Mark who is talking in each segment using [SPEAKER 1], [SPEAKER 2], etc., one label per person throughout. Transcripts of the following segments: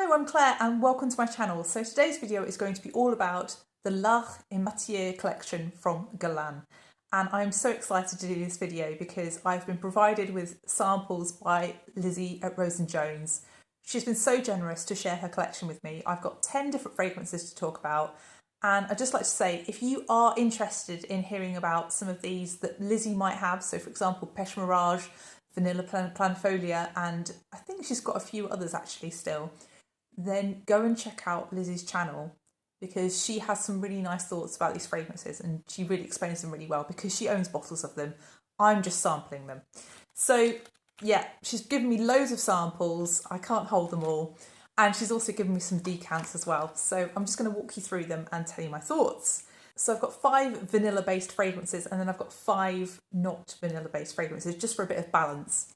[SPEAKER 1] Hello, I'm Claire and welcome to my channel. So today's video is going to be all about the L'art et Matiere collection from Guerlain. And I'm so excited to do this video because I've been provided with samples by Lizzie at Rose & Jones. She's been so generous to share her collection with me. I've got 10 different fragrances to talk about. And I'd just like to say, if you are interested in hearing about some of these that Lizzie might have, so for example, Peche Mirage, Vanille Planifolia, and I think she's got a few others actually still, then go and check out Lizzie's channel because she has some really nice thoughts about these fragrances and she really explains them really well because she owns bottles of them. I'm just sampling them. So yeah, she's given me loads of samples. I can't hold them all. And she's also given me some decants as well. So I'm just going to walk you through them and tell you my thoughts. So I've got 5 vanilla-based fragrances and then I've got 5 not vanilla-based fragrances just for a bit of balance.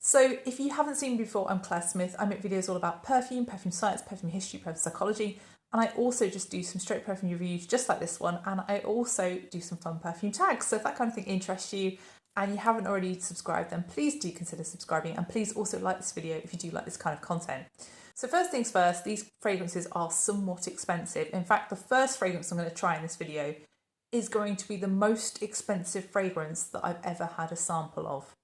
[SPEAKER 1] So if you haven't seen me before, I'm Claire Smith. I make videos all about perfume, perfume science, perfume history, perfume psychology. And I also just do some straight perfume reviews just like this one. And I also do some fun perfume tags. So if that kind of thing interests you and you haven't already subscribed, then please do consider subscribing. And please also like this video if you do like this kind of content. So first things first, these fragrances are somewhat expensive. In fact, the first fragrance I'm going to try in this video is going to be the most expensive fragrance that I've ever had a sample of.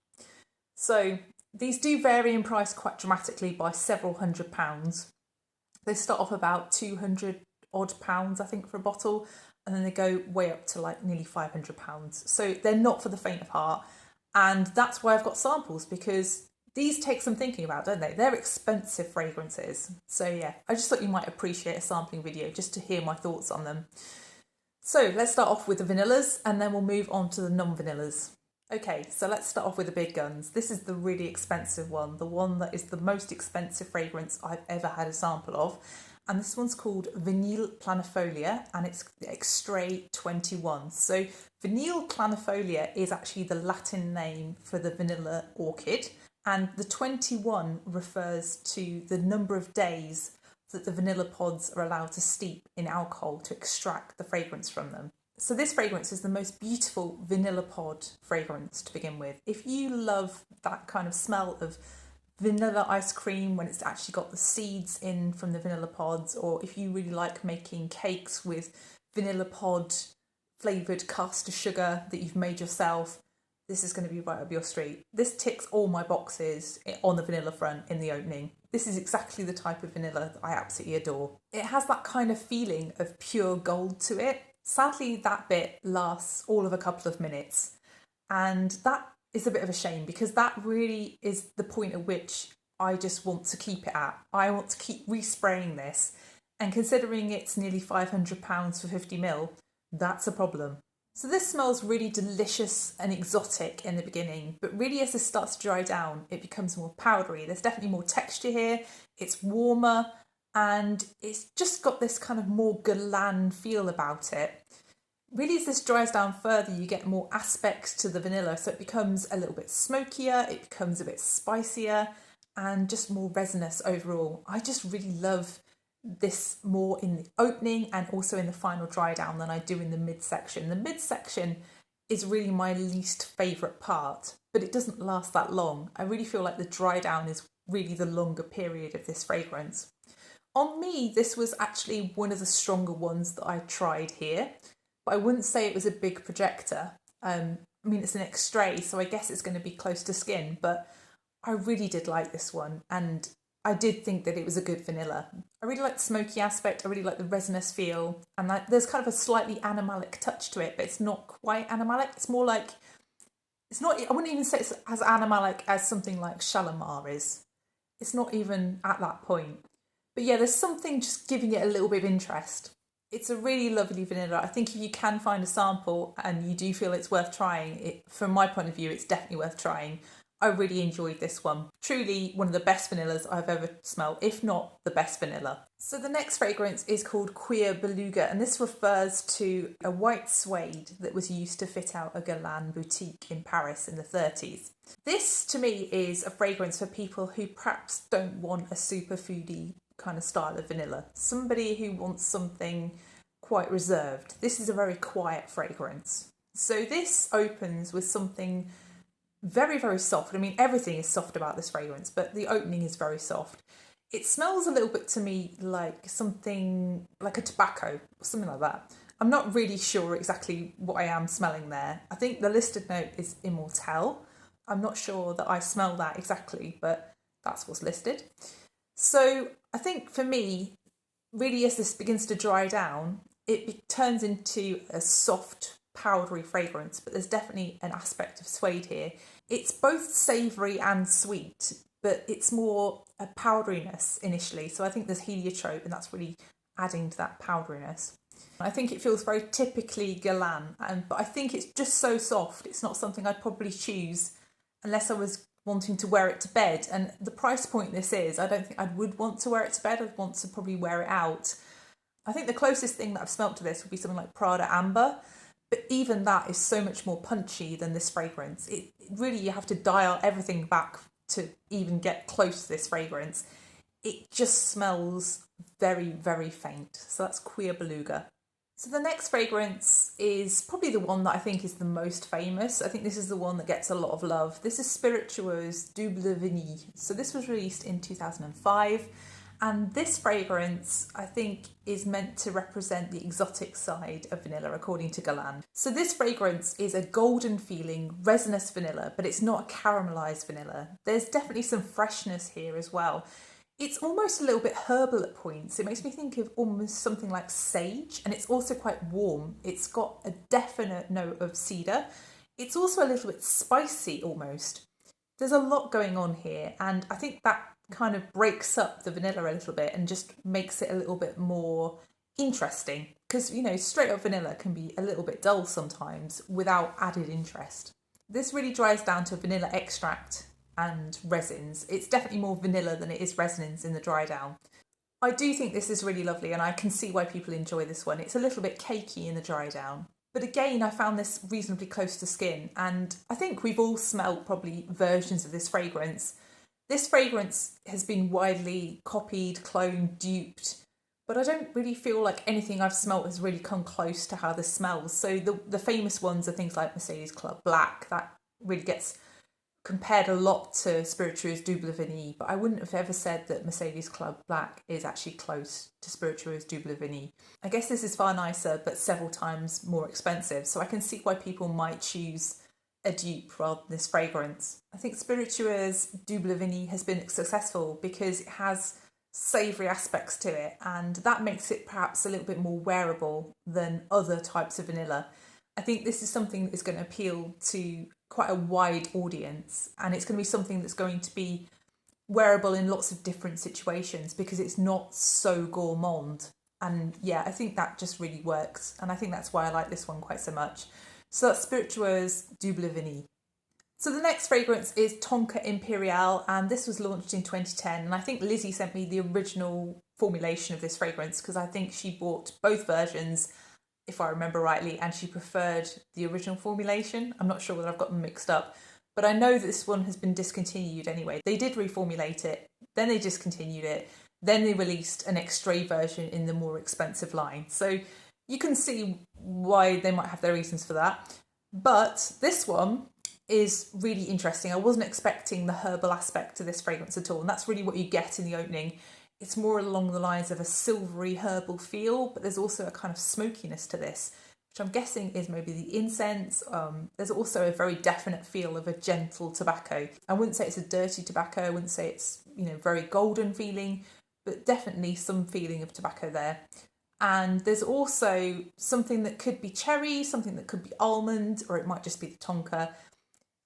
[SPEAKER 1] So these do vary in price quite dramatically by several £100s. They start off about 200 odd pounds, I think, for a bottle, and then they go way up to like nearly £500. So they're not for the faint of heart. And that's why I've got samples, because these take some thinking about, don't they? They're expensive fragrances. So yeah, I just thought you might appreciate a sampling video just to hear my thoughts on them. So let's start off with the vanillas and then we'll move on to the non-vanillas. Okay, so let's start off with the big guns. This is the really expensive one, the one that is the most expensive fragrance I've ever had a sample of. And this one's called Vanille Planifolia and it's the Extrait 21. So Vanille Planifolia is actually the Latin name for the vanilla orchid. And the 21 refers to the number of days that the vanilla pods are allowed to steep in alcohol to extract the fragrance from them. So this fragrance is the most beautiful vanilla pod fragrance to begin with. If you love that kind of smell of vanilla ice cream when it's actually got the seeds in from the vanilla pods, or if you really like making cakes with vanilla pod flavoured caster sugar that you've made yourself, this is going to be right up your street. This ticks all my boxes on the vanilla front in the opening. This is exactly the type of vanilla that I absolutely adore. It has that kind of feeling of pure gold to it. Sadly, that bit lasts all of a couple of minutes. And that is a bit of a shame because that really is the point at which I just want to keep it at. I want to keep respraying this. And considering it's nearly £500 for 50ml, that's a problem. So this smells really delicious and exotic in the beginning, but really as this starts to dry down, it becomes more powdery. There's definitely more texture here, it's warmer, and it's just got this kind of more Guerlain feel about it. Really as this dries down further, you get more aspects to the vanilla, so it becomes a little bit smokier, it becomes a bit spicier, and just more resinous overall. I just really love this more in the opening and also in the final dry down than I do in the midsection. The midsection is really my least favourite part, but it doesn't last that long. I really feel like the dry down is really the longer period of this fragrance. On me, this was actually one of the stronger ones that I tried here, but I wouldn't say it was a big projector. I mean, it's an Extrait, so I guess it's going to be close to skin, but I really did like this one, and I did think that it was a good vanilla. I really like the smoky aspect, I really like the resinous feel, and there's kind of a slightly animalic touch to it, but it's not quite animalic. It's more like, it's not, I wouldn't even say it's as animalic as something like Shalimar is. It's not even at that point. But yeah, there's something just giving it a little bit of interest. It's a really lovely vanilla. I think if you can find a sample and you do feel it's worth trying, from my point of view, it's definitely worth trying. I really enjoyed this one. Truly one of the best vanillas I've ever smelled, if not the best vanilla. So the next fragrance is called Cuir Beluga, and this refers to a white suede that was used to fit out a Guerlain boutique in Paris in the 30s. This, to me, is a fragrance for people who perhaps don't want a super foodie kind of style of vanilla. Somebody who wants something quite reserved. This is a very quiet fragrance. So this opens with something very, very soft. I mean, everything is soft about this fragrance, but the opening is very soft. It smells a little bit to me like something like a tobacco, or something like that. I'm not really sure exactly what I am smelling there. I think the listed note is Immortelle. I'm not sure that I smell that exactly, but that's what's listed. So I think for me, really as this begins to dry down, it turns into a soft, powdery fragrance, but there's definitely an aspect of suede here. It's both savoury and sweet, but it's more a powderiness initially. So I think there's heliotrope, and that's really adding to that powderiness. I think it feels very typically Guerlain, but I think it's just so soft. It's not something I'd probably choose unless I was wanting to wear it to bed. And the price point this is, I don't think I would want to wear it to bed. I'd want to probably wear it out. I think the closest thing that I've smelt to this would be something like Prada Amber, but even that is so much more punchy than this fragrance. It really, you have to dial everything back to even get close to this fragrance. It just smells very, very faint. So that's Cuir Beluga. So the next fragrance is probably the one that I think is the most famous. I think this is the one that gets a lot of love. This is Spiritueuse Double Vanille. So this was released in 2005. And this fragrance, I think, is meant to represent the exotic side of vanilla, according to Guerlain. So this fragrance is a golden feeling, resinous vanilla, but it's not a caramelised vanilla. There's definitely some freshness here as well. It's almost a little bit herbal at points. It makes me think of almost something like sage, and it's also quite warm. It's got a definite note of cedar. It's also a little bit spicy almost. There's a lot going on here, and I think that kind of breaks up the vanilla a little bit and just makes it a little bit more interesting, because, you know, straight up vanilla can be a little bit dull sometimes without added interest. This really dries down to vanilla extract and resins. It's definitely more vanilla than it is resins in the dry down. I do think this is really lovely, and I can see why people enjoy this one. It's a little bit cakey in the dry down. But again, I found this reasonably close to skin, and I think we've all smelt probably versions of this fragrance. This fragrance has been widely copied, cloned, duped, but I don't really feel like anything I've smelt has really come close to how this smells. So the famous ones are things like Mercedes Club Black. That really gets compared a lot to Spiritueuse Double Vanille, but I wouldn't have ever said that Mercedes Club Black is actually close to Spiritueuse Double Vanille. I guess this is far nicer, but several times more expensive, so I can see why people might choose a dupe rather than this fragrance. I think Spiritueuse Double Vanille has been successful because it has savoury aspects to it, and that makes it perhaps a little bit more wearable than other types of vanilla. I think this is something that is going to appeal to quite a wide audience, and it's going to be something that's going to be wearable in lots of different situations because it's not so gourmand. And yeah, I think that just really works, and I think that's why I like this one quite so much. So that's Spiritueuse Double Vanille. So the next fragrance is Tonka Imperiale, and this was launched in 2010, and I think Lizzie sent me the original formulation of this fragrance because I think she bought both versions, if I remember rightly, and she preferred the original formulation. I'm not sure whether I've got them mixed up, but I know that this one has been discontinued anyway. They did reformulate it, then they discontinued it, then they released an Extrait version in the more expensive line. So you can see why they might have their reasons for that. But this one is really interesting. I wasn't expecting the herbal aspect to this fragrance at all, and that's really what you get in the opening. It's more along the lines of a silvery herbal feel, but there's also a kind of smokiness to this, which I'm guessing is maybe the incense. There's also a very definite feel of a gentle tobacco. I wouldn't say it's a dirty tobacco. I wouldn't say it's, you know, very golden feeling, but definitely some feeling of tobacco there. And there's also something that could be cherry, something that could be almond, or it might just be the tonka.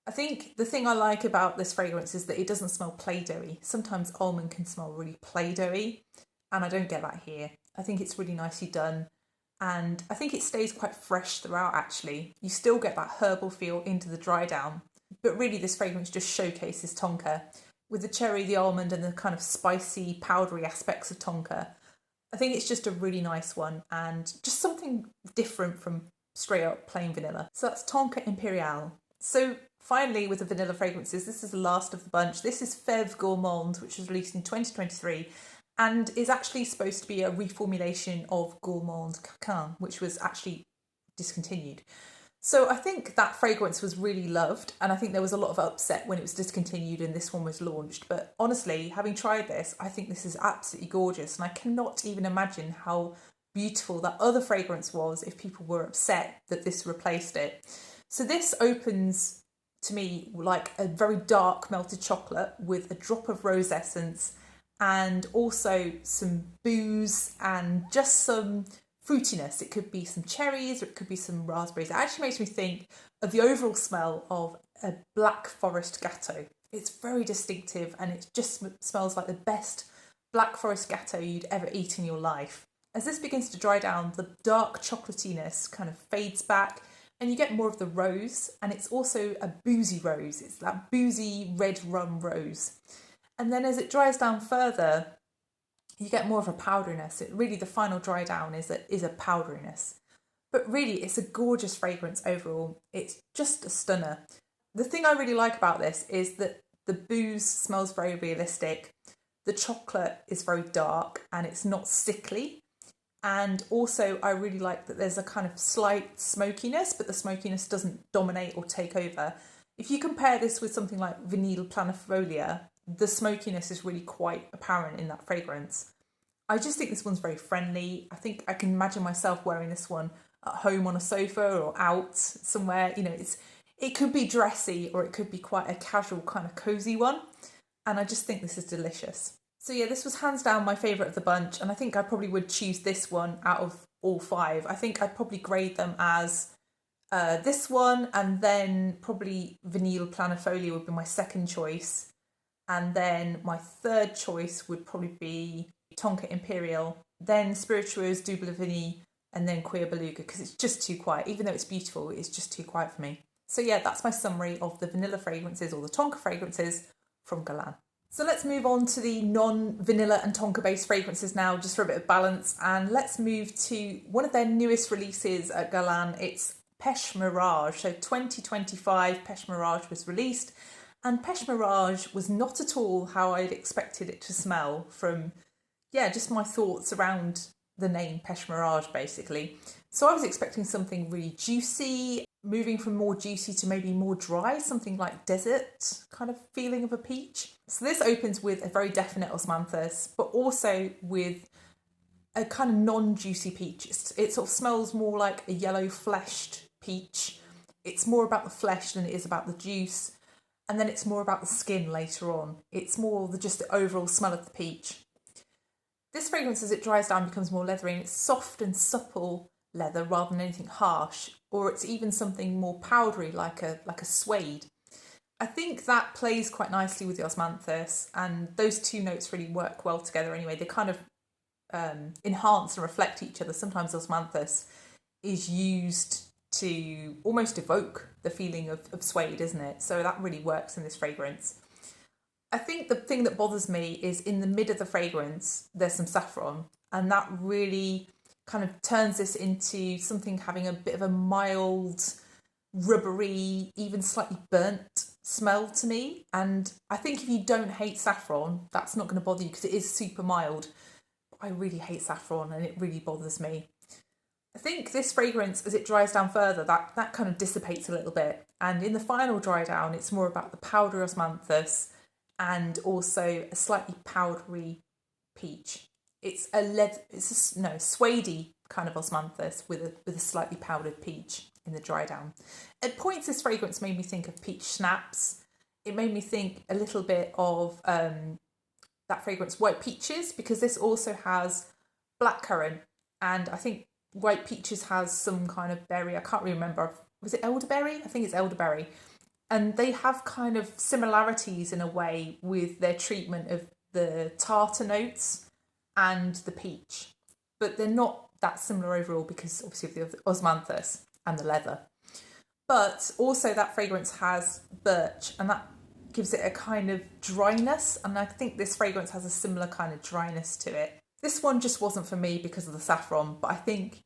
[SPEAKER 1] I think the thing I like about this fragrance is that it doesn't smell play-doughy. Sometimes almond can smell really play-doughy, and I don't get that here. I think it's really nicely done, and I think it stays quite fresh throughout, actually. You still get that herbal feel into the dry down, but really this fragrance just showcases tonka. With the cherry, the almond, and the kind of spicy, powdery aspects of tonka, I think it's just a really nice one, and just something different from straight up plain vanilla. So that's Tonka Imperiale. So finally, with the vanilla fragrances, this is the last of the bunch. This is Fève Gourmand, which was released in 2023 and is actually supposed to be a reformulation of Gourmand Coquin, which was actually discontinued. So I think that fragrance was really loved, and I think there was a lot of upset when it was discontinued and this one was launched. But honestly, having tried this, I think this is absolutely gorgeous, and I cannot even imagine how beautiful that other fragrance was if people were upset that this replaced it. So this opens to me like a very dark melted chocolate with a drop of rose essence and also some booze and just some fruitiness. It could be some cherries or it could be some raspberries. It actually makes me think of the overall smell of a black forest gâteau. It's very distinctive and it just smells like the best black forest gâteau you'd ever eat in your life. As this begins to dry down, the dark chocolatiness kind of fades back and you get more of the rose, and it's also a boozy rose. It's that boozy red rum rose. And then as it dries down further, you get more of a powderiness. Really, the final dry down is a powderiness. But really, it's a gorgeous fragrance overall. It's just a stunner. The thing I really like about this is that the booze smells very realistic. The chocolate is very dark and it's not sickly. And also, I really like that there's a kind of slight smokiness, but the smokiness doesn't dominate or take over. If you compare this with something like Vanille Planifolia, the smokiness is really quite apparent in that fragrance. I just think this one's very friendly. I think I can imagine myself wearing this one at home on a sofa or out somewhere. You know, it could be dressy or it could be quite a casual kind of cozy one. And I just think this is delicious. So yeah, this was hands down my favourite of the bunch, and I think I probably would choose this one out of all five. I think I'd probably grade them as this one, and then probably Vanille Planifolia would be my second choice, and then my third choice would probably be Tonka Imperiale, then Spiritueuse Double Vanille, and then Cuir Beluga, because it's just too quiet. Even though it's beautiful, it's just too quiet for me. So yeah, that's my summary of the vanilla fragrances or the Tonka fragrances from Guerlain. So let's move on to the non-vanilla and Tonka-based fragrances now, just for a bit of balance. And let's move to one of their newest releases at Guerlain. It's Peche Mirage. So 2025, Peche Mirage was released. And Peche Mirage was not at all how I'd expected it to smell from, just my thoughts around the name Peche Mirage, basically. So I was expecting something really juicy, moving from more juicy to maybe more dry, something like desert kind of feeling of a peach. So this opens with a very definite osmanthus, but also with a kind of non-juicy peach. It sort of smells more like a yellow fleshed peach. It's more about the flesh than it is about the juice. And then it's more about the skin later on. It's more just the overall smell of the peach. This fragrance, as it dries down, becomes more leathery, and it's soft and supple leather rather than anything harsh, or it's even something more powdery like a suede. I think that plays quite nicely with the osmanthus, and those two notes really work well together anyway. They kind of enhance and reflect each other. Sometimes osmanthus is used to almost evoke the feeling of suede, isn't it? So that really works in this fragrance. I think the thing that bothers me is in the mid of the fragrance, there's some saffron, and that really kind of turns this into something having a bit of a mild, rubbery, even slightly burnt smell to me. And I think if you don't hate saffron, that's not going to bother you because it is super mild. But I really hate saffron and it really bothers me. I think this fragrance, as it dries down further, that kind of dissipates a little bit. And in the final dry down, it's more about the powder osmanthus and also a slightly powdery peach. It's a suedey kind of osmanthus with a slightly powdered peach in the dry down. At points, this fragrance made me think of peach schnapps. It made me think a little bit of that fragrance White Peaches, because this also has blackcurrant, and I think White Peaches has some kind of berry. I can't really remember. Was it elderberry? I think it's elderberry. And they have kind of similarities in a way with their treatment of the tartar notes and the peach, but they're not that similar overall because obviously of the osmanthus and the leather. But also that fragrance has birch, and that gives it a kind of dryness, and I think this fragrance has a similar kind of dryness to it. This one just wasn't for me because of the saffron, but I think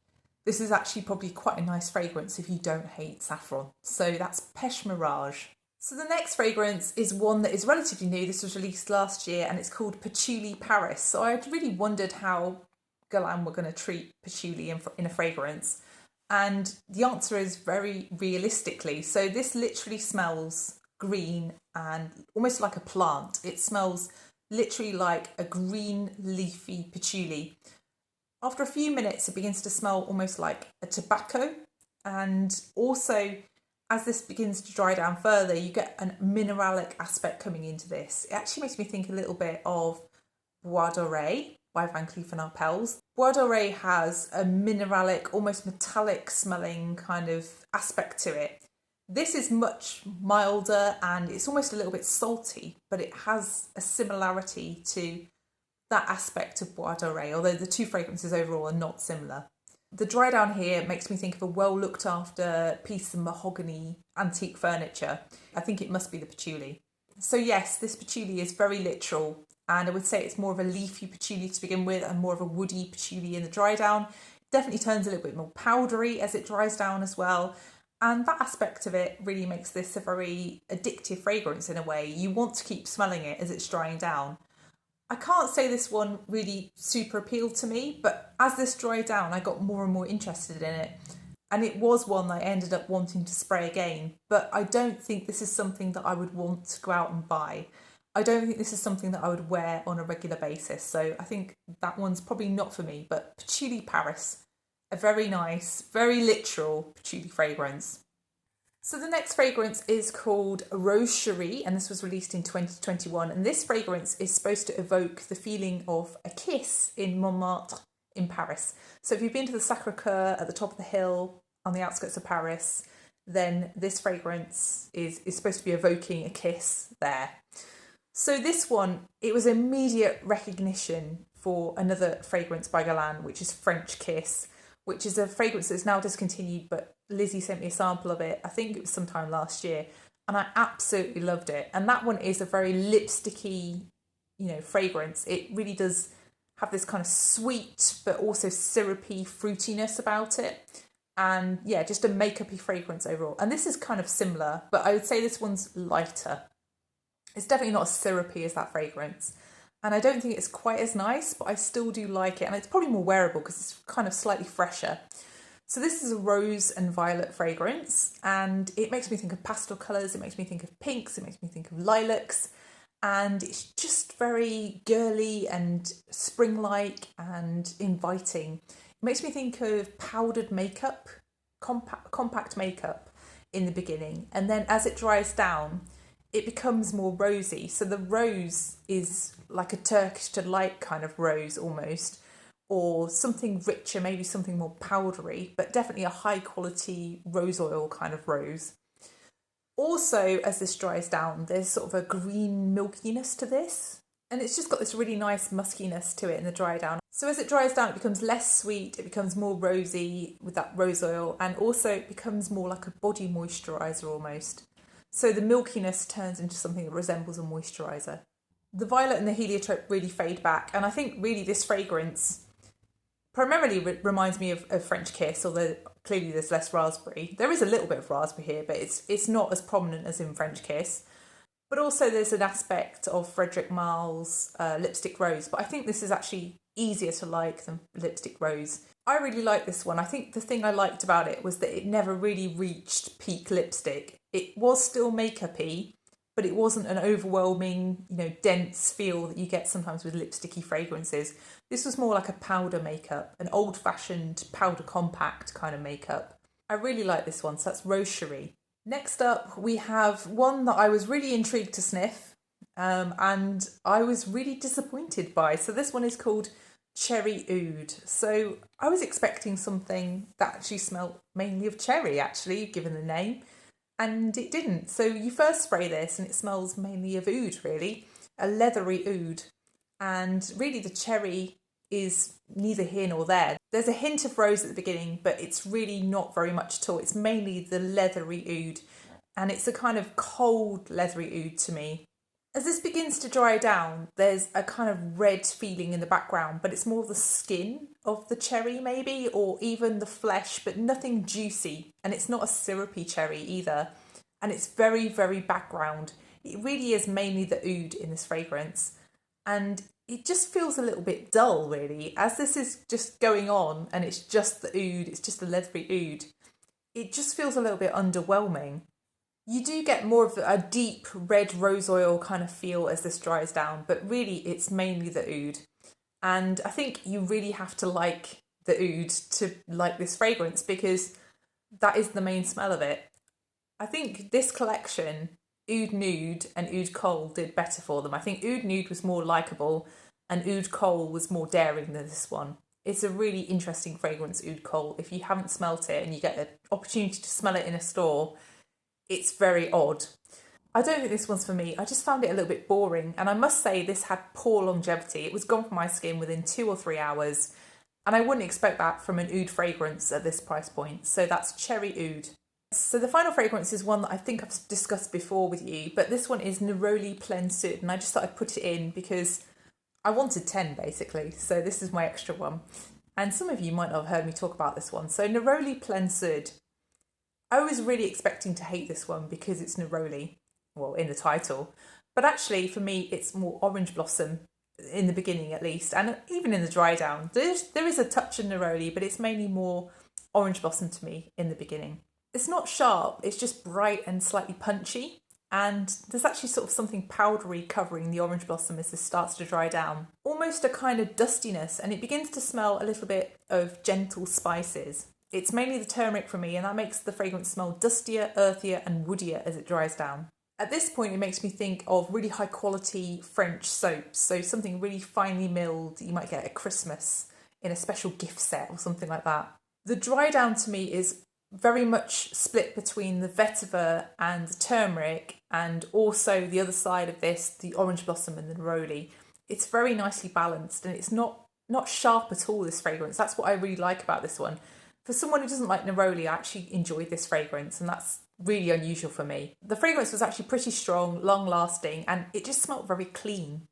[SPEAKER 1] this is actually probably quite a nice fragrance if you don't hate saffron. So that's Peche Mirage. So the next fragrance is one that is relatively new. This was released last year and it's called Patchouli Paris. So I really wondered how Guerlain were going to treat patchouli in a fragrance. And the answer is very realistically. So this literally smells green and almost like a plant. It smells literally like a green leafy patchouli. After a few minutes, it begins to smell almost like a tobacco. And also, as this begins to dry down further, you get a mineralic aspect coming into this. It actually makes me think a little bit of Bois by Van Cleef and Arpels. Bois has a mineralic, almost metallic smelling kind of aspect to it. This is much milder and it's almost a little bit salty, but it has a similarity to that aspect of Bois d'Oreille, although the two fragrances overall are not similar. The dry down here makes me think of a well looked after piece of mahogany antique furniture. I think it must be the patchouli. So yes, this patchouli is very literal, and I would say it's more of a leafy patchouli to begin with and more of a woody patchouli in the dry down. It definitely turns a little bit more powdery as it dries down as well. And that aspect of it really makes this a very addictive fragrance in a way. You want to keep smelling it as it's drying down. I can't say this one really super appealed to me, but as this dried down, I got more and more interested in it. And it was one that I ended up wanting to spray again, but I don't think this is something that I would want to go out and buy. I don't think this is something that I would wear on a regular basis, so I think that one's probably not for me. But Patchouli Paris, a very nice, very literal patchouli fragrance. So the next fragrance is called Rose Cherie, and this was released in 2021. And this fragrance is supposed to evoke the feeling of a kiss in Montmartre in Paris. So if you've been to the Sacré-Cœur at the top of the hill on the outskirts of Paris, then this fragrance is supposed to be evoking a kiss there. So this one, it was immediate recognition for another fragrance by Guerlain, which is French Kiss, which is a fragrance that's now discontinued, but Lizzie sent me a sample of it. I think it was sometime last year, and I absolutely loved it. And that one is a very lipsticky, fragrance. It really does have this kind of sweet, but also syrupy fruitiness about it. And yeah, just a makeup-y fragrance overall. And this is kind of similar, but I would say this one's lighter. It's definitely not as syrupy as that fragrance. And I don't think it's quite as nice, but I still do like it. And it's probably more wearable because it's kind of slightly fresher. So this is a rose and violet fragrance, and it makes me think of pastel colours, it makes me think of pinks, it makes me think of lilacs, and it's just very girly and spring-like and inviting. It makes me think of powdered makeup, compact makeup in the beginning, and then as it dries down, it becomes more rosy. So the rose is like a Turkish delight kind of rose almost, or something richer, maybe something more powdery, but definitely a high quality rose oil kind of rose. Also, as this dries down, there's sort of a green milkiness to this, and it's just got this really nice muskiness to it in the dry down. So as it dries down, it becomes less sweet, it becomes more rosy with that rose oil, and also it becomes more like a body moisturiser almost. So the milkiness turns into something that resembles a moisturiser. The violet and the heliotrope really fade back, and I think really this fragrance primarily reminds me of French Kiss, although clearly there's less raspberry. There is a little bit of raspberry here, but it's not as prominent as in French Kiss. But also there's an aspect of Frederic Malle's Lipstick Rose, but I think this is actually easier to like than Lipstick Rose. I really like this one. I think the thing I liked about it was that it never really reached peak lipstick. It was still makeup-y, but it wasn't an overwhelming, dense feel that you get sometimes with lipsticky fragrances. This was more like a powder makeup, an old-fashioned powder compact kind of makeup. I really like this one, so that's Rose Cherie. Next up, we have one that I was really intrigued to sniff, and I was really disappointed by. So this one is called Cherry Oud. So I was expecting something that actually smelled mainly of cherry, actually, given the name. And it didn't. So you first spray this and it smells mainly of oud, really, a leathery oud. And really the cherry is neither here nor there. There's a hint of rose at the beginning, but it's really not very much at all. It's mainly the leathery oud, and it's a kind of cold leathery oud to me. As this begins to dry down, there's a kind of red feeling in the background, but it's more the skin of the cherry maybe, or even the flesh, but nothing juicy. And it's not a syrupy cherry either. And it's very, very background. It really is mainly the oud in this fragrance. And it just feels a little bit dull, really. As this is just going on and it's just the oud, it's just the leathery oud, it just feels a little bit underwhelming. You do get more of a deep red rose oil kind of feel as this dries down, but really it's mainly the oud. And I think you really have to like the oud to like this fragrance, because that is the main smell of it. I think this collection, Oud Nude and Oud Coal, did better for them. I think Oud Nude was more likeable and Oud Coal was more daring than this one. It's a really interesting fragrance, Oud Coal. If you haven't smelt it and you get an opportunity to smell it in a store, it's very odd. I don't think this one's for me. I just found it a little bit boring, and I must say this had poor longevity. It was gone from my skin within 2 or 3 hours, and I wouldn't expect that from an oud fragrance at this price point. So that's Cherry Oud. So the final fragrance is one that I think I've discussed before with you, but this one is Neroli Plein Sud, and I just thought I'd put it in because I wanted 10 basically, so this is my extra one. And some of you might not have heard me talk about this one. So Neroli Plein Sud. I was really expecting to hate this one because it's Neroli, well, in the title, but actually for me it's more orange blossom in the beginning at least, and even in the dry down. There is a touch of Neroli, but it's mainly more orange blossom to me in the beginning. It's not sharp, it's just bright and slightly punchy, and there's actually sort of something powdery covering the orange blossom as this starts to dry down. Almost a kind of dustiness, and it begins to smell a little bit of gentle spices. It's mainly the turmeric for me, and that makes the fragrance smell dustier, earthier and woodier as it dries down. At this point it makes me think of really high quality French soaps, so something really finely milled you might get at Christmas in a special gift set or something like that. The dry down to me is very much split between the vetiver and the turmeric, and also the other side of this, the orange blossom and the neroli. It's very nicely balanced, and it's not sharp at all, this fragrance. That's what I really like about this one. For someone who doesn't like neroli, I actually enjoyed this fragrance, and that's really unusual for me. The fragrance was actually pretty strong, long lasting, and it just smelled very clean.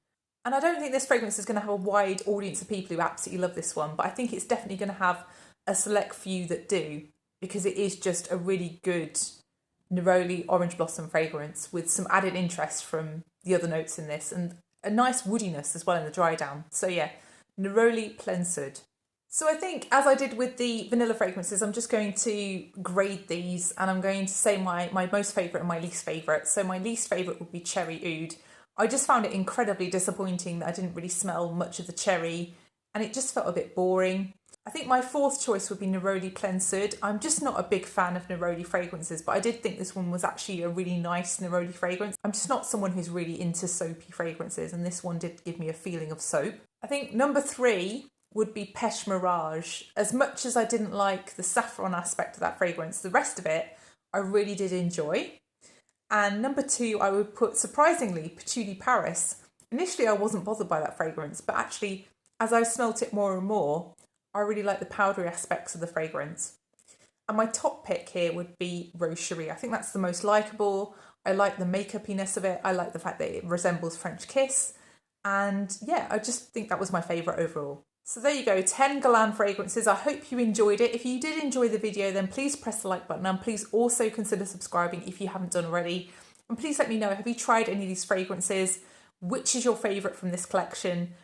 [SPEAKER 1] And I don't think this fragrance is going to have a wide audience of people who absolutely love this one, but I think it's definitely going to have a select few that do, because it is just a really good neroli orange blossom fragrance with some added interest from the other notes in this, and a nice woodiness as well in the dry down. So yeah, Neroli Plein Sud. So I think, as I did with the vanilla fragrances, I'm just going to grade these, and I'm going to say my most favourite and my least favourite. So my least favourite would be Cherry Oud. I just found it incredibly disappointing that I didn't really smell much of the cherry, and it just felt a bit boring. I think my fourth choice would be Neroli Plein Sud. I'm just not a big fan of neroli fragrances, but I did think this one was actually a really nice neroli fragrance. I'm just not someone who's really into soapy fragrances, and this one did give me a feeling of soap. I think number 3 would be Peche Mirage. As much as I didn't like the saffron aspect of that fragrance, the rest of it I really did enjoy. And number 2, I would put, surprisingly, Patchouli Paris. Initially I wasn't bothered by that fragrance, but actually as I smelt it more and more, I really like the powdery aspects of the fragrance. And my top pick here would be Rose Cherie. I think that's the most likeable. I like the makeupiness of it. I like the fact that it resembles French Kiss. And yeah, I just think that was my favourite overall. So there you go, 10 Guerlain fragrances. I hope you enjoyed it. If you did enjoy the video, then please press the like button, and please also consider subscribing if you haven't done already. And please let me know, have you tried any of these fragrances? Which is your favourite from this collection?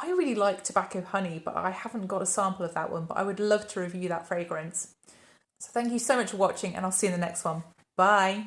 [SPEAKER 1] I really like Tabacco Honey, but I haven't got a sample of that one, but I would love to review that fragrance. So thank you so much for watching, and I'll see you in the next one. Bye.